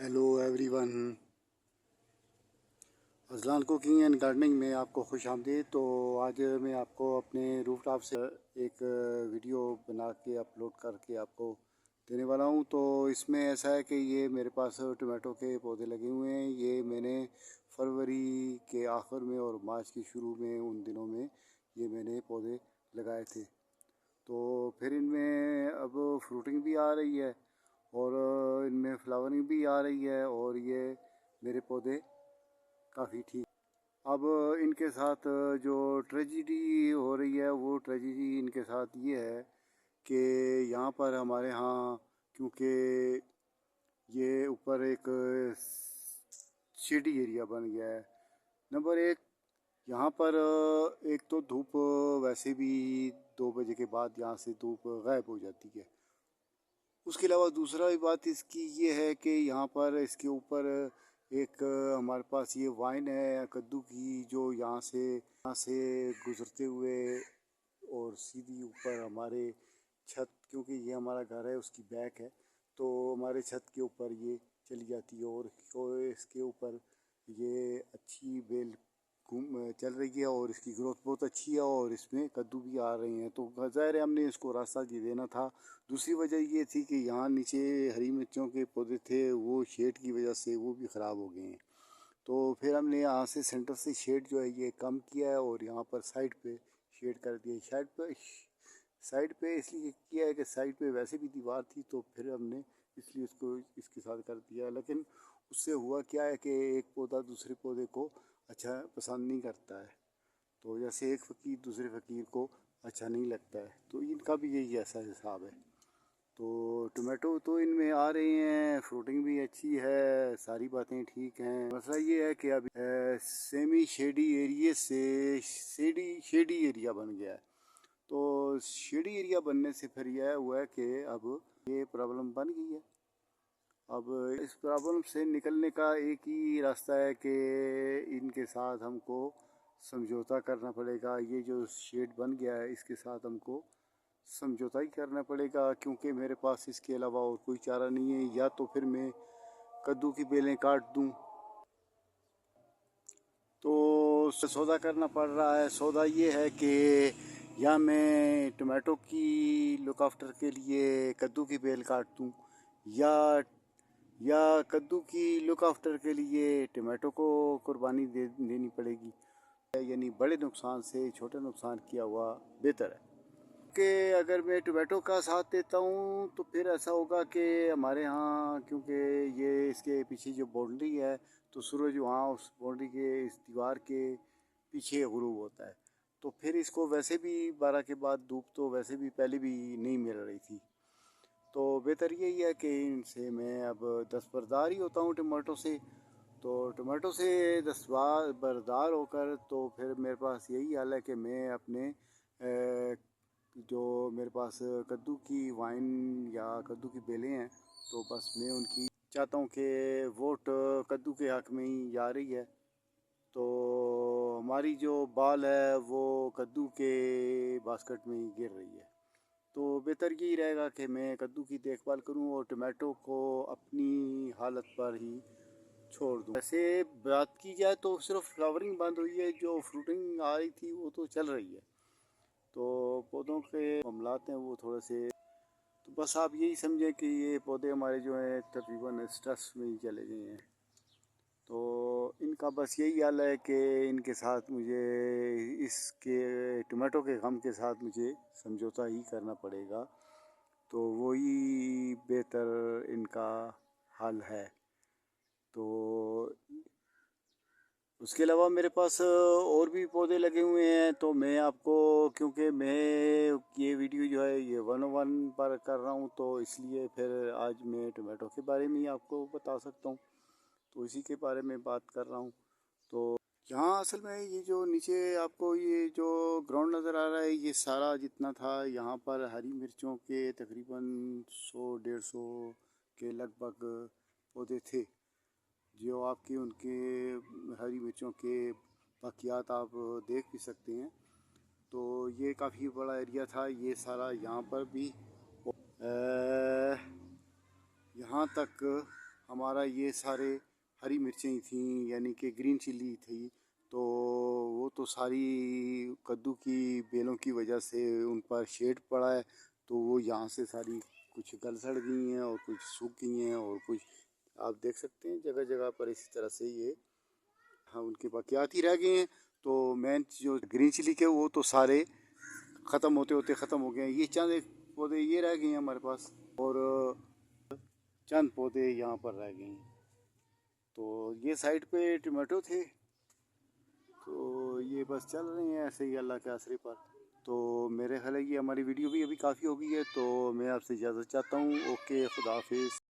Hello everyone, Azlan cooking and gardening में आपको खुश आमदीद। तो आज मैं आपको अपने रूफ टॉप से एक वीडियो बना के अपलोड करके आपको देने वाला हूं। तो इसमें ऐसा है कि ये मेरे पास टमाटो के पौधे लगे हुए हैं। ये मैंने फरवरी के आखिर में और मार्च के शुरू में उन दिनों में ये मैंने पौधे लगाए थे। तो फिर इनमें अब फ्रूटिंग भी आ रही है और इनमें फ्लावरिंग भी आ रही है और ये मेरे पौधे काफ़ी ठीक। अब इनके साथ जो ट्रेजिडी हो रही है वो ट्रेजिडी इनके साथ ये है कि यहाँ पर हमारे यहाँ, क्योंकि ये ऊपर एक शेडी एरिया बन गया है। नंबर एक, यहाँ पर एक तो धूप वैसे भी 2 बजे के बाद यहाँ से धूप गायब हो जाती है। उसके अलावा दूसरा भी बात इसकी ये है कि यहाँ पर इसके ऊपर एक हमारे पास ये वाइन है कद्दू की, जो यहाँ से गुजरते हुए और सीधी ऊपर हमारे छत, क्योंकि ये हमारा घर है उसकी बैक है, तो हमारे छत के ऊपर ये चली जाती है और इसके ऊपर ये अच्छी बेल चल रही है और इसकी ग्रोथ बहुत अच्छी है और इसमें कद्दू भी आ रहे हैं। तो ज़ाहिर है हमने इसको रास्ता दे देना था। दूसरी वजह ये थी कि यहाँ नीचे हरी मिर्चों के पौधे थे, वो शेड की वजह से वो भी ख़राब हो गए हैं। तो फिर हमने यहाँ से सेंटर से शेड जो है ये कम किया है और यहाँ पर साइड पे शेड कर दिया। साइड पे इसलिए किया है कि साइड पे वैसे भी दीवार थी, तो फिर हमने इसलिए इसको इसके साथ कर दिया। लेकिन उससे हुआ क्या है कि एक पौधा दूसरे पौधे को अच्छा पसंद नहीं करता है। तो जैसे एक फ़कीर दूसरे फ़कीर को अच्छा नहीं लगता है, तो इनका भी यही ऐसा हिसाब है। तो टमाटो तो इनमें आ रहे हैं, फ्रूटिंग भी अच्छी है, सारी बातें ठीक हैं। मसला ये है कि अभी सेमी शेडी एरिया से शेडी एरिया बन गया है। तो शेडी एरिया बनने से फिर यह हुआ है कि अब ये प्रॉब्लम बन गई है। अब इस प्रॉब्लम से निकलने का एक ही रास्ता है कि इनके साथ हमको समझौता करना पड़ेगा। ये जो शेड बन गया है इसके साथ हमको समझौता ही करना पड़ेगा, क्योंकि मेरे पास इसके अलावा और कोई चारा नहीं है। या तो फिर मैं कद्दू की बेलें काट दूं, तो सौदा करना पड़ रहा है। सौदा ये है कि या मैं टमाटो की लुक आफ्टर के लिए कद्दू की बेल काट दूं, या कद्दू की लुक आफ्टर के लिए टमाटो को कुर्बानी देनी पड़ेगी। यानी बड़े नुकसान से छोटे नुकसान किया हुआ बेहतर है। कि अगर मैं टमाटो का साथ देता हूँ तो फिर ऐसा होगा कि हमारे यहाँ, क्योंकि ये इसके पीछे जो बाउंड्री है, तो सूरज वहाँ उस बाउंड्री के इस दीवार के पीछे गुरूब होता है। तो फिर इसको वैसे भी 12 के बाद धूप तो वैसे भी पहले भी नहीं मिल रही थी। तो बेहतर यही है कि इनसे मैं अब दस्तबरदार ही होता हूँ टमाटो से। तो टमाटो से दस्तबरदार होकर तो फिर मेरे पास यही हाल है कि मैं अपने जो मेरे पास कद्दू की वाइन या कद्दू की बेलें हैं, तो बस मैं उनकी चाहता हूँ कि वोट कद्दू के हक़ में ही जा रही है। तो हमारी जो बाल है वो कद्दू के बास्केट में ही गिर रही है। तो बेहतर यही रहेगा कि मैं कद्दू की देखभाल करूं और टमाटो को अपनी हालत पर ही छोड़ दूं। वैसे बात की जाए तो सिर्फ फ्लावरिंग बंद हुई है, जो फ्रूटिंग आ रही थी वो तो चल रही है। तो पौधों के मामलात हैं वो थोड़े से, तो बस आप यही समझें कि ये पौधे हमारे जो हैं तकरीबन स्ट्रेस में ही चले गए हैं। तो इनका बस यही हाल है कि इनके साथ मुझे इसके टमाटो के गम के साथ मुझे समझौता ही करना पड़ेगा। तो वही बेहतर इनका हल है। तो उसके अलावा मेरे पास और भी पौधे लगे हुए हैं। तो मैं आपको, क्योंकि मैं ये वीडियो जो है ये 101 पर कर रहा हूँ, तो इसलिए फिर आज मैं टमाटो के बारे में ही आपको बता सकता हूँ। तो इसी के बारे में बात कर रहा हूँ। तो यहाँ असल में ये जो नीचे आपको ये जो ग्राउंड नज़र आ रहा है, ये सारा जितना था, यहाँ पर हरी मिर्चों के तकरीबन 100-150 के लगभग पौधे थे, जो आपके उनके हरी मिर्चों के बाकियात आप देख भी सकते हैं। तो ये काफ़ी बड़ा एरिया था ये सारा। यहाँ पर भी यहाँ तक ہمارا یہ سارے ہری مرچیں تھیں یعنی کہ گرین چلی تھی، تو وہ تو ساری کدو کی بیلوں کی وجہ سے ان پر شیڈ پڑا ہے، تو وہ یہاں سے ساری کچھ گل سڑ گئی ہیں اور کچھ سوکھ گئی ہیں اور کچھ آپ دیکھ سکتے ہیں جگہ جگہ پر اسی طرح سے یہ ہاں ان کے باقیات ہی رہ گئے ہیں۔ تو مین جو گرین چلی کے وہ تو سارے ختم ہوتے ہوتے ختم ہو گئے ہیں، یہ چند ایک پودے یہ رہ گئے ہیں ہمارے پاس اور چند پودے یہاں پر رہ گئے ہیں۔ تو یہ سائڈ پہ ٹمیٹو تھے، تو یہ بس چل رہے ہیں ایسے ہی اللہ کے آسرے پر۔ تو میرے خیال ہے یہ ہماری ویڈیو بھی ابھی کافی ہو گئی ہے، تو میں آپ سے اجازت چاہتا ہوں۔ اوکے، خدا حافظ۔